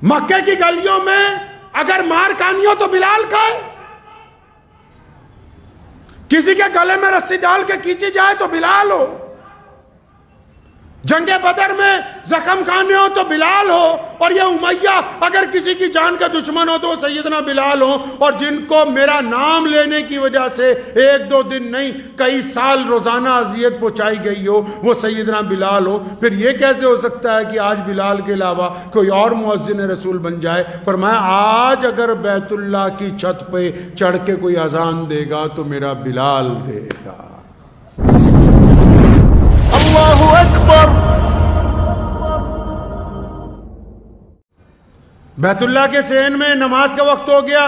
مکے کی گلیوں میں اگر مار کانی ہو تو بلال کا ہے، کسی کے گلے میں رسی ڈال کے کھینچی جائے تو بلال ہو، جنگ بدر میں زخم کھانے ہو تو بلال ہو، اور یہ امیہ اگر کسی کی جان کا دشمن ہو تو وہ سیدنا بلال ہو، اور جن کو میرا نام لینے کی وجہ سے ایک دو دن نہیں کئی سال روزانہ اذیت پہنچائی گئی ہو وہ سیدنا بلال ہو۔ پھر یہ کیسے ہو سکتا ہے کہ آج بلال کے علاوہ کوئی اور مؤذن رسول بن جائے؟ فرمایا آج اگر بیت اللہ کی چھت پہ چڑھ کے کوئی اذان دے گا تو میرا بلال دے گا۔ اللہ اکبر۔ بیت اللہ کے صحن میں نماز کا وقت ہو گیا،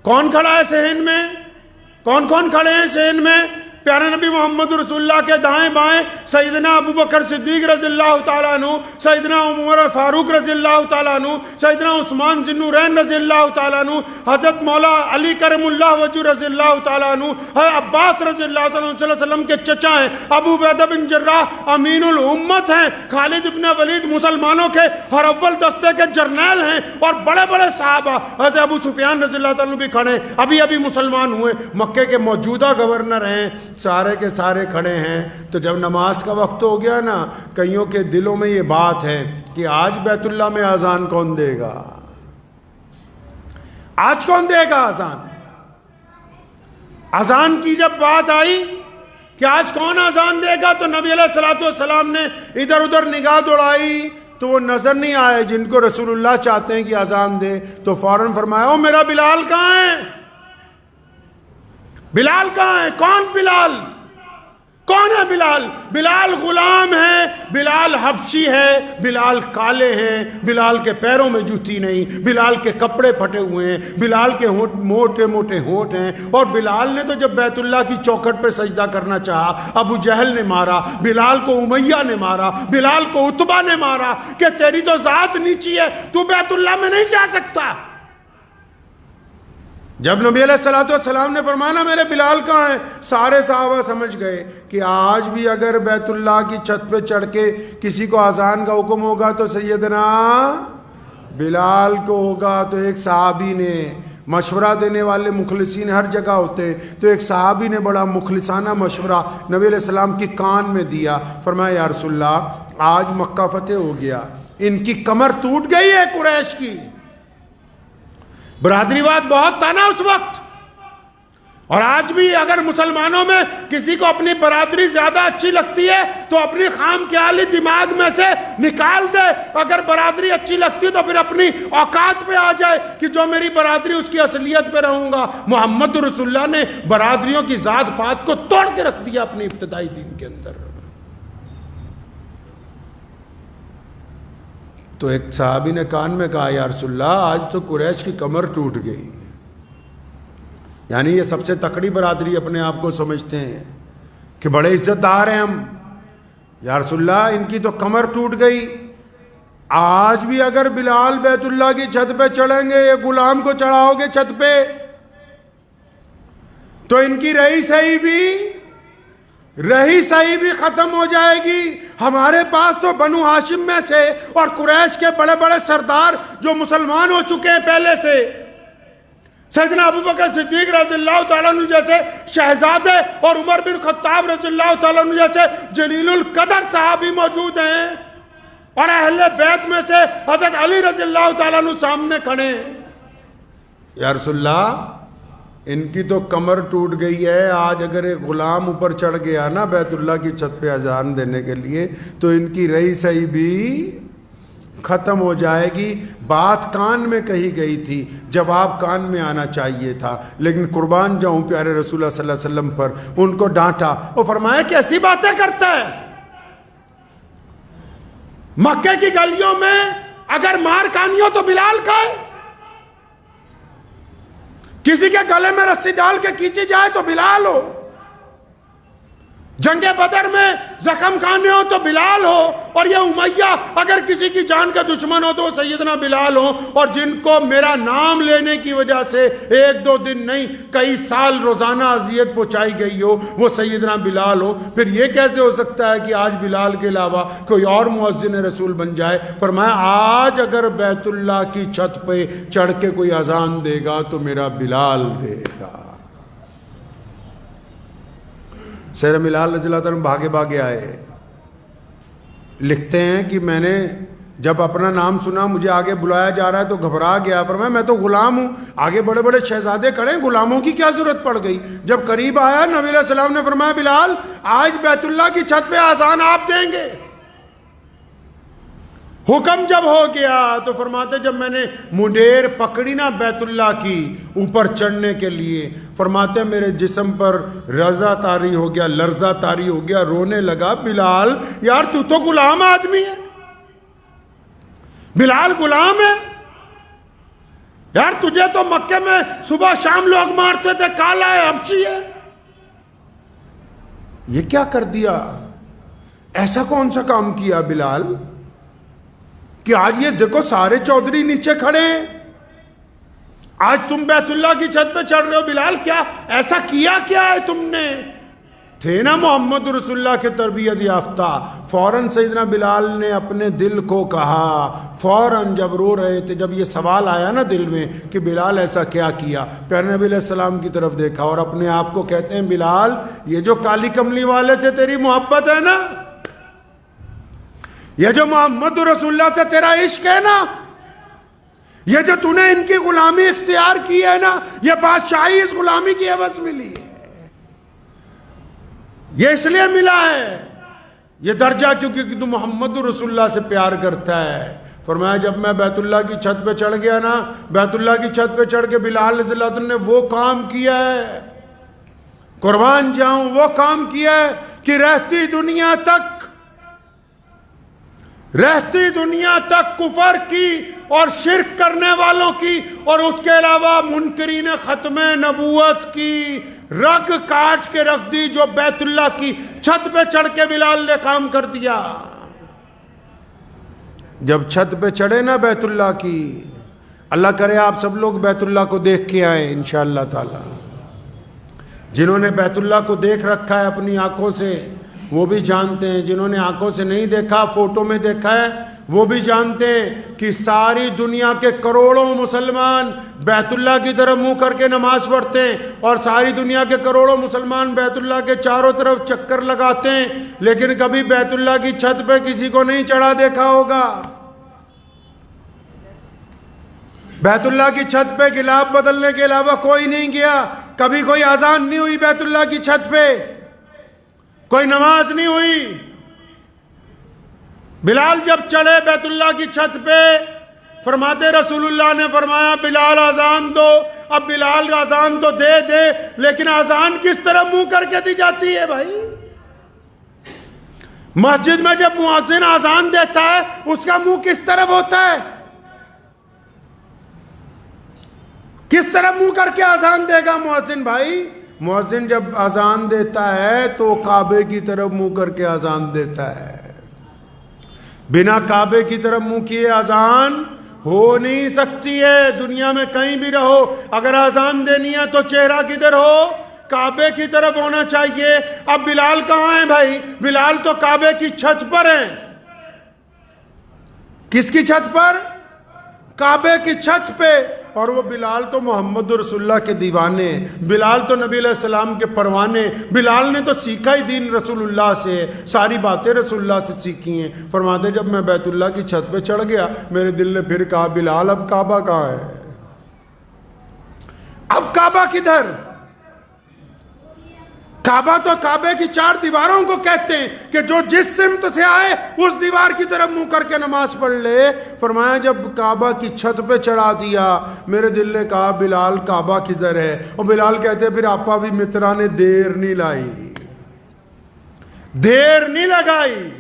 کون کھڑا ہے صحن میں؟ کون کون کھڑے ہیں صحن میں؟ پیارے نبی محمد رسول اللہ کے دائیں بائیں سیدنا ابو بکر صدیق رضی اللہ تعالیٰ عنہ، سیدنا عمر فاروق رضی اللہ تعالیٰ عنہ، سیدنا عثمان ذی النورین رضی اللہ تعالیٰ عنہ، حضرت مولا علی کرم اللہ وجہ رضی اللہ تعالیٰ عنہ، عباس رضی اللہ تعالیٰ عنہ صلی اللہ علیہ وسلم کے چچا ہیں، ابو عبیدہ بن جراح امین الامت ہیں، خالد ابن ولید مسلمانوں کے ہر اول دستے کے جرنیل ہیں، اور بڑے بڑے صحابہ حضرت ابو سفیان رضی اللہ تعالیٰ عنہ بھی کھڑے ہیں، ابھی مسلمان ہوئے، مکے کے موجودہ گورنر ہیں، سارے کے سارے کھڑے ہیں۔ تو جب نماز کا وقت ہو گیا نا، کئیوں کے دلوں میں یہ بات ہے کہ آج بیت اللہ میں اذان کون دے گا؟ آج کون دے گا اذان؟ اذان کی جب بات آئی کہ آج کون اذان دے گا تو نبی علیہ الصلوۃ والسلام نے ادھر ادھر نگاہ دوڑائی تو وہ نظر نہیں آئے جن کو رسول اللہ چاہتے ہیں کہ اذان دے، تو فوراً فرمایا او میرا بلال کہاں ہے؟ بلال کہاں ہے؟ کون بلال؟ کون ہے بلال؟ بلال غلام ہے، بلال حبشی ہے، بلال کالے ہیں، بلال کے پیروں میں جوتی نہیں، بلال کے کپڑے پھٹے ہوئے ہیں، بلال کے ہونٹ موٹے موٹے ہونٹ ہیں، اور بلال نے تو جب بیت اللہ کی چوکھٹ پہ سجدہ کرنا چاہا ابو جہل نے مارا، بلال کو امیہ نے مارا، بلال کو عتبہ نے مارا کہ تیری تو ذات نیچی ہے، تو بیت اللہ میں نہیں جا سکتا۔ جب نبی علیہ السلام نے فرمایا نا میرے بلال کہاں ہیں، سارے صحابہ سمجھ گئے کہ آج بھی اگر بیت اللہ کی چھت پہ چڑھ کے کسی کو اذان کا حکم ہوگا تو سیدنا بلال کو ہوگا۔ تو ایک صحابی نے، مشورہ دینے والے مخلصین ہر جگہ ہوتے ہیں، تو ایک صحابی نے بڑا مخلصانہ مشورہ نبی علیہ السلام کی کان میں دیا، فرمایا یا رسول اللہ آج مکہ فتح ہو گیا، ان کی کمر ٹوٹ گئی ہے قریش کی۔ برادری واد بہت تھا نا اس وقت، اور آج بھی اگر مسلمانوں میں کسی کو اپنی برادری زیادہ اچھی لگتی ہے تو اپنی خام خیالی دماغ میں سے نکال دے، اگر برادری اچھی لگتی ہے تو پھر اپنی اوقات پہ آ جائے کہ جو میری برادری اس کی اصلیت پہ رہوں گا۔ محمد رسول اللہ نے برادریوں کی ذات پات کو توڑ کے رکھ دیا اپنی ابتدائی دین کے اندر۔ تو ایک صحابی نے کان میں کہا یا رسول اللہ آج تو قریش کی کمر ٹوٹ گئی، یعنی یہ سب سے تکڑی برادری اپنے آپ کو سمجھتے ہیں کہ بڑے عزت دار ہیں ہم، یا رسول اللہ ان کی تو کمر ٹوٹ گئی، آج بھی اگر بلال بیت اللہ کی چھت پہ چڑھیں گے، یہ غلام کو چڑھاؤ گے چھت پہ تو ان کی رہی صحیح بھی ختم ہو جائے گی۔ ہمارے پاس تو بنو ہاشم میں سے اور قریش کے بڑے بڑے سردار جو مسلمان ہو چکے ہیں پہلے سے، سیدنا ابو بکر صدیق رضی اللہ تعالیٰ عنہ جیسے شہزادے اور عمر بن خطاب رضی اللہ تعالیٰ عنہ جیسے جلیل القدر صحابی موجود ہیں، اور اہل بیت میں سے حضرت علی رضی اللہ تعالیٰ عنہ سامنے کھڑے ہیں۔ یا رسول اللہ ان کی تو کمر ٹوٹ گئی ہے، آج اگر ایک غلام اوپر چڑھ گیا نا بیت اللہ کی چھت پہ اذان دینے کے لیے تو ان کی رہی صحیح بھی ختم ہو جائے گی۔ بات کان میں کہی گئی تھی، جواب کان میں آنا چاہیے تھا، لیکن قربان جاؤں پیارے رسول اللہ صلی اللہ علیہ وسلم پر، ان کو ڈانٹا، وہ فرمایا کیسی باتیں کرتا ہے؟ مکے کی گلیوں میں اگر مار کانی ہو تو بلال کا ہے، کسی کے گلے میں رسی ڈال کے کھینچی جائے تو بلال ہو، جنگ بدر میں زخم کھانے ہو تو بلال ہو، اور یہ امیہ اگر کسی کی جان کا دشمن ہو تو وہ سیدنا بلال ہو، اور جن کو میرا نام لینے کی وجہ سے ایک دو دن نہیں کئی سال روزانہ اذیت پہنچائی گئی ہو وہ سیدنا بلال ہو، پھر یہ کیسے ہو سکتا ہے کہ آج بلال کے علاوہ کوئی اور مؤذن رسول بن جائے؟ فرمایا آج اگر بیت اللہ کی چھت پہ چڑھ کے کوئی اذان دے گا تو میرا بلال دے گا۔ سیدنا بلال رضی اللہ عنہ بھاگے بھاگے آئے، لکھتے ہیں کہ میں نے جب اپنا نام سنا مجھے آگے بلایا جا رہا ہے تو گھبرا گیا، فرمایا میں تو غلام ہوں، آگے بڑے بڑے شہزادے کھڑے ہیں، غلاموں کی کیا ضرورت پڑ گئی؟ جب قریب آیا نبی علیہ السلام نے فرمایا بلال آج بیت اللہ کی چھت پہ اذان آپ دیں گے۔ حکم جب ہو گیا تو فرماتے جب میں نے منڈیر پکڑی نا بیت اللہ کی اوپر چڑھنے کے لیے، فرماتے میرے جسم پر رضا طاری ہو گیا، لرزہ طاری ہو گیا، رونے لگا۔ بلال یار تو تو غلام آدمی ہے، بلال غلام ہے یار، تجھے تو مکے میں صبح شام لوگ مارتے تھے، کالا ہے، حبشی ہے، یہ کیا کر دیا؟ ایسا کون سا کام کیا بلال کہ آج یہ دیکھو سارے چودھری نیچے کھڑے ہیں، آج تم بیت اللہ کی چھت پہ چڑھ رہے ہو؟ بلال کیا ایسا کیا ہے تم نے؟ تھے نا محمد رسول اللہ کے تربیت یافتہ۔ فوراً سیدنا بلال نے اپنے دل کو کہا، فوراً جب رو رہے تھے، جب یہ سوال آیا نا دل میں کہ بلال ایسا کیا کیا، پیارے نبی علیہ السلام کی طرف دیکھا اور اپنے آپ کو کہتے ہیں بلال یہ جو کالی کملی والے سے تیری محبت ہے نا، یہ جو محمد رسول اللہ سے تیرا عشق ہے نا، یہ جو تو نے ان کی غلامی اختیار کی ہے نا، یہ بادشاہی اس غلامی کی عوض ملی ہے، یہ اس لیے ملا ہے یہ درجہ کیونکہ تو محمد رسول اللہ سے پیار کرتا ہے۔ فرمایا جب میں بیت اللہ کی چھت پہ چڑھ گیا نا، بیت اللہ کی چھت پہ چڑھ کے بلال رضی اللہ عنہ نے وہ کام کیا ہے، قربان جاؤں وہ کام کیا ہے کہ رہتی دنیا تک کفر کی اور شرک کرنے والوں کی اور اس کے علاوہ منکرین ختم نبوت کی رگ کاٹ کے رکھ دی، جو بیت اللہ کی چھت پہ چڑھ کے بلال نے کام کر دیا۔ جب چھت پہ چڑھے نا بیت اللہ کی، اللہ کرے آپ سب لوگ بیت اللہ کو دیکھ کے آئیں انشاءاللہ تعالی۔ جنہوں نے بیت اللہ کو دیکھ رکھا ہے اپنی آنکھوں سے وہ بھی جانتے ہیں، جنہوں نے آنکھوں سے نہیں دیکھا فوٹو میں دیکھا ہے وہ بھی جانتے ہیں کہ ساری دنیا کے کروڑوں مسلمان بیت اللہ کی طرف منہ کر کے نماز پڑھتے ہیں، اور ساری دنیا کے کروڑوں مسلمان بیت اللہ کے چاروں طرف چکر لگاتے ہیں، لیکن کبھی بیت اللہ کی چھت پہ کسی کو نہیں چڑھا دیکھا ہوگا۔ بیت اللہ کی چھت پہ غلاف بدلنے کے علاوہ کوئی نہیں گیا، کبھی کوئی اذان نہیں ہوئی بیت اللہ کی چھت پہ، کوئی نماز نہیں ہوئی۔ بلال جب چڑھے بیت اللہ کی چھت پہ، فرماتے رسول اللہ نے فرمایا بلال اذان دو۔ اب بلال اذان تو دے لیکن اذان کس طرح منہ کر کے دی جاتی ہے بھائی؟ مسجد میں جب مؤذن اذان دیتا ہے اس کا منہ کس طرف ہوتا ہے؟ کس طرح منہ کر کے اذان دے گا مؤذن بھائی؟ مؤذن جب اذان دیتا ہے تو کعبے کی طرف منہ کر کے اذان دیتا ہے، بنا کعبے کی طرف منہ کیے اذان ہو نہیں سکتی ہے۔ دنیا میں کہیں بھی رہو اگر اذان دینی ہے تو چہرہ کدھر ہو؟ کعبے کی طرف ہونا چاہیے۔ اب بلال کہاں ہیں بھائی؟ بلال تو کعبے کی چھت پر ہیں۔ کس کی چھت پر؟ کعبے کی چھت پہ۔ اور وہ بلال تو محمد رسول اللہ کے دیوانے، بلال تو نبی علیہ السلام کے پروانے، بلال نے تو سیکھا ہی دین رسول اللہ سے، ساری باتیں رسول اللہ سے سیکھی ہیں۔ فرماتے جب میں بیت اللہ کی چھت پہ چڑھ گیا میرے دل نے پھر کہا بلال اب کعبہ کہاں ہے؟ اب کعبہ کدھر؟ کعبہ تو کعبے کی چار دیواروں کو کہتے ہیں کہ جو جس سمت سے آئے اس دیوار کی طرف منہ کر کے نماز پڑھ لے۔ فرمایا جب کعبہ کی چھت پہ چڑھا دیا میرے دل نے کہا بلال کعبہ کدھر ہے؟ اور بلال کہتے پھر آپا بھی مترا نے دیر نہیں لائی، دیر نہیں لگائی۔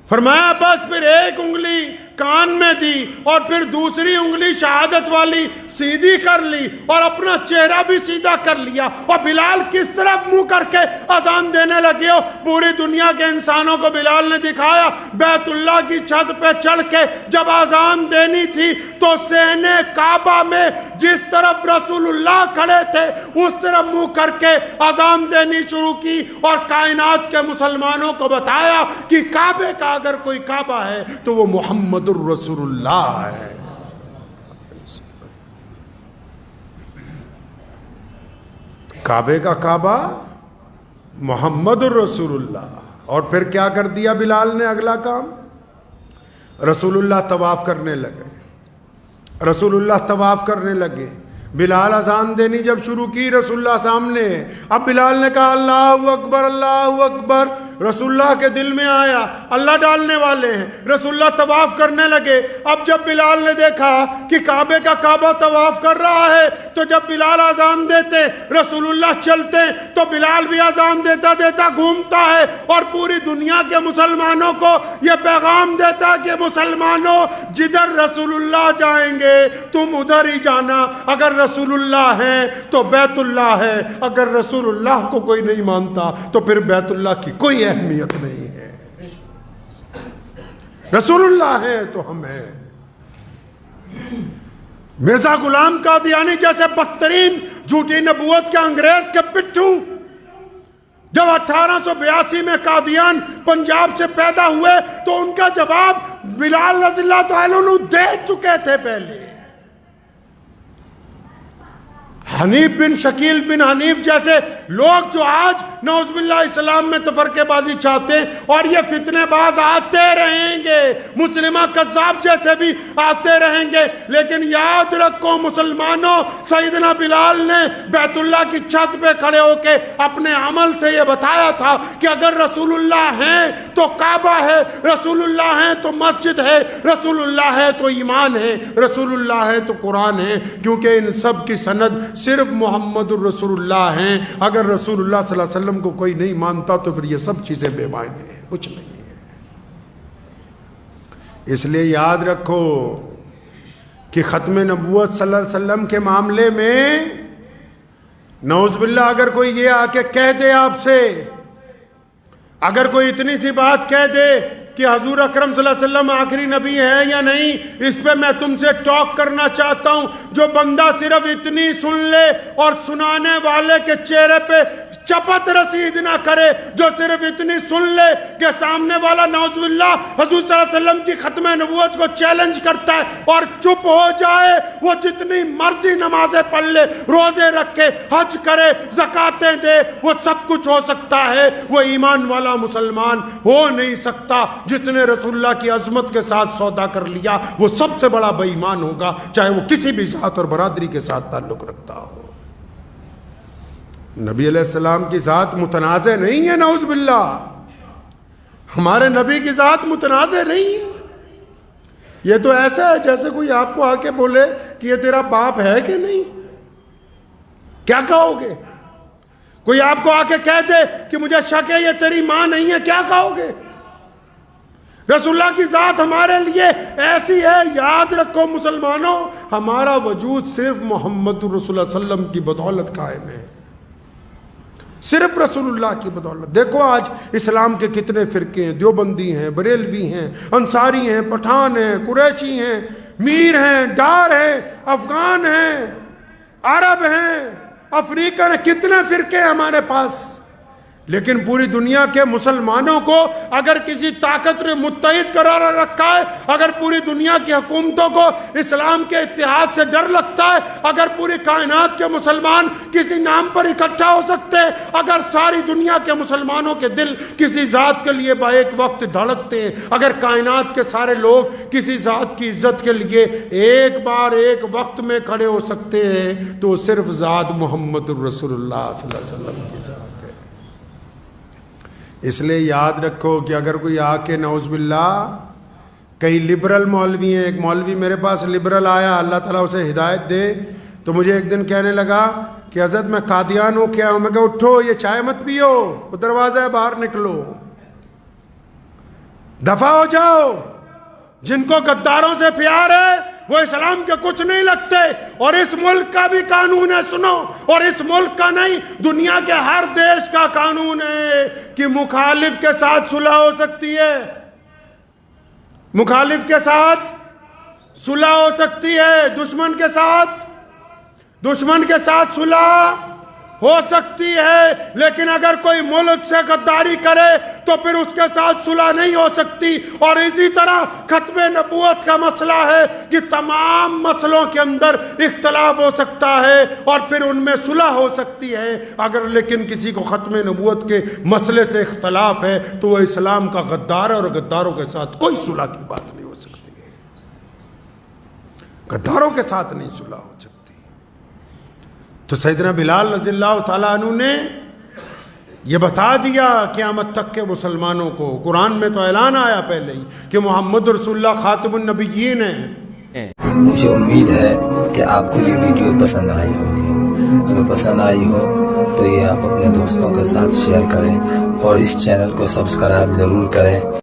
فرمایا بس پھر ایک انگلی کان میں دی اور پھر دوسری انگلی شہادت والی سیدھی کر لی اور اپنا چہرہ بھی سیدھا کر لیا، اور بلال کس طرف منہ کر کے اذان دینے لگے ہو؟ پوری دنیا کے انسانوں کو بلال نے دکھایا، بیت اللہ کی چھت پہ چڑھ کے جب اذان دینی تھی تو صحن کعبہ میں جس طرف رسول اللہ کھڑے تھے اس طرف منہ کر کے اذان دینی شروع کی، اور کائنات کے مسلمانوں کو بتایا کہ کعبے کا اگر کوئی کعبہ ہے تو وہ محمد الرسول اللہ ہے۔ کعبے کا کعبہ محمد الرسول اللہ۔ اور پھر کیا کر دیا بلال نے؟ اگلا کام، رسول اللہ طواف کرنے لگے، رسول اللہ طواف کرنے لگے۔ بلال اذان دینی جب شروع کی، رسول اللہ سامنے، اب بلال نے کہا اللہ اکبر اللہ اکبر، رسول اللہ کے دل میں آیا اللہ ڈالنے والے ہیں، رسول اللہ طواف کرنے لگے۔ اب جب بلال نے دیکھا کہ کعبے کا کعبہ طواف کر رہا ہے تو جب بلال اذان دیتے رسول اللہ چلتے، تو بلال بھی اذان دیتا دیتا گھومتا ہے اور پوری دنیا کے مسلمانوں کو یہ پیغام دیتا کہ مسلمانوں جدھر رسول اللہ جائیں گے تم ادھر ہی جانا، اگر رسول اللہ ہے تو بیت اللہ ہے، اگر رسول اللہ کو کوئی نہیں مانتا تو پھر بیت اللہ کی کوئی اہمیت نہیں ہے، رسول اللہ ہے تو ہم ہیں۔ مرزا غلام قادیانی جیسے بدترین جھوٹی نبوت کے انگریز کے پٹھو جب 1882 میں قادیان پنجاب سے پیدا ہوئے تو ان کا جواب بلال رضی اللہ تعالیٰ عنہ دے چکے تھے پہلے۔ حنیف بن شکیل بن حنیف جیسے لوگ جو آج نعوذ باللہ اسلام میں تفرقے بازی چاہتے ہیں، اور یہ فتنے باز آتے رہیں گے، مسلمہ قذاب جیسے بھی آتے رہیں گے، لیکن یاد رکھو مسلمانوں، سیدنا بلال نے بیت اللہ کی چھت پہ کھڑے ہو کے اپنے عمل سے یہ بتایا تھا کہ اگر رسول اللہ ہیں تو کعبہ ہے، رسول اللہ ہیں تو مسجد ہے، رسول اللہ ہے تو ایمان ہے، رسول اللہ ہے تو قرآن ہے، کیونکہ ان سب کی سند صرف محمد الرسول اللہ ہیں۔ اگر رسول اللہ صلی اللہ علیہ وسلم کو کوئی نہیں مانتا تو پھر یہ سب چیزیں بے معنی ہیں، کچھ نہیں ہے۔ اس لیے یاد رکھو کہ ختم نبوت صلی اللہ علیہ وسلم کے معاملے میں نعوذ باللہ اگر کوئی یہ آ کے کہہ دے آپ سے، اگر کوئی اتنی سی بات کہہ دے کہ حضور اکرم صلی اللہ علیہ وسلم آخری نبی ہے یا نہیں، اس پہ میں تم سے ٹاک کرنا چاہتا ہوں۔ جو بندہ صرف اتنی سن لے اور سنانے والے کے چہرے پہ چپت رسید نہ کرے، جو صرف اتنی سن لے کہ سامنے والا نعوذ باللہ حضور صلی اللہ علیہ وسلم کی ختم نبوت کو چیلنج کرتا ہے اور چپ ہو جائے، وہ جتنی مرضی نمازیں پڑھ لے، روزے رکھے، حج کرے، زکاتیں دے، وہ سب کچھ ہو سکتا ہے، وہ ایمان والا مسلمان ہو نہیں سکتا۔ جس نے رسول اللہ کی عظمت کے ساتھ سودا کر لیا وہ سب سے بڑا بے ایمان ہوگا، چاہے وہ کسی بھی ذات اور برادری کے ساتھ تعلق رکھتا ہو۔ نبی علیہ السلام کی ذات متنازع نہیں ہے، نعوذ باللہ، ہمارے نبی کی ذات متنازع نہیں ہے۔ یہ تو ایسا ہے جیسے کوئی آپ کو آ کے بولے کہ یہ تیرا باپ ہے کہ نہیں، کیا کہو گے؟ کوئی آپ کو آ کے کہہ دے کہ مجھے شک ہے یہ تیری ماں نہیں ہے، کیا کہو گے؟ رسول اللہ کی ذات ہمارے لیے ایسی ہے، یاد رکھو مسلمانوں، ہمارا وجود صرف محمد رسول اللہ صلی اللہ علیہ وسلم کی بدولت قائم ہے، صرف رسول اللہ کی بدولت۔ دیکھو آج اسلام کے کتنے فرقے ہیں، دیوبندی ہیں، بریلوی ہیں، انصاری ہیں، پٹھان ہیں، قریشی ہیں، میر ہیں، ڈار ہیں، افغان ہیں، عرب ہیں، افریقن ہیں، کتنے فرقے ہیں ہمارے پاس۔ لیکن پوری دنیا کے مسلمانوں کو اگر کسی طاقت نے متحد قرار رکھا ہے، اگر پوری دنیا کی حکومتوں کو اسلام کے اتحاد سے ڈر لگتا ہے، اگر پوری کائنات کے مسلمان کسی نام پر اکٹھا ہو سکتے ہیں، اگر ساری دنیا کے مسلمانوں کے دل کسی ذات کے لیے با ایک وقت دھڑکتے ہیں، اگر کائنات کے سارے لوگ کسی ذات کی عزت کے لیے ایک بار ایک وقت میں کھڑے ہو سکتے ہیں، تو صرف ذات محمد الرسول اللہ صلی اللہ علیہ وسلم کی ذات ہے۔ اس لیے یاد رکھو کہ اگر کوئی آ کے نعوذ باللہ، کئی لبرل مولوی ہیں، ایک مولوی میرے پاس لبرل آیا، اللہ تعالیٰ اسے ہدایت دے، تو مجھے ایک دن کہنے لگا کہ حضرت میں قادیان ہو کے آؤں۔ میں کہا اٹھو، یہ چائے مت پیو، وہ دروازہ ہے باہر نکلو، دفع ہو جاؤ۔ جن کو غداروں سے پیار ہے وہ اسلام کے کچھ نہیں لگتے. اور اس ملک کا بھی قانون ہے, سنو, اور اس ملک کا نہیں, دنیا کے ہر دیش کا قانون ہے کہ مخالف کے ساتھ صلح ہو سکتی ہے, مخالف کے ساتھ صلح ہو سکتی ہے, دشمن کے ساتھ صلح ہو سکتی ہے. لیکن اگر کوئی ملک سے غداری کرے تو پھر اس کے ساتھ صلح نہیں ہو سکتی. اور اسی طرح ختم نبوت کا مسئلہ ہے کہ تمام مسئلوں کے اندر اختلاف ہو سکتا ہے اور پھر ان میں صلح ہو سکتی ہے. اگر لیکن کسی کو ختم نبوت کے مسئلے سے اختلاف ہے تو وہ اسلام کا غدار ہے, اور غداروں کے ساتھ کوئی صلح کی بات نہیں ہو سکتی ہے, غداروں کے ساتھ نہیں صلح ہو سکتی. تو سیدنا بلال رضی اللہ تعالیٰ عنہ نے یہ بتا دیا قیامت تک کے مسلمانوں کو. قرآن میں تو اعلان آیا پہلے ہی کہ محمد رسول اللہ خاتم النبیین ہیں. مجھے امید ہے کہ آپ کو یہ ویڈیو پسند آئی ہوگی. اگر پسند آئی ہو تو یہ آپ اپنے دوستوں کے ساتھ شیئر کریں اور اس چینل کو سبسکرائب ضرور کریں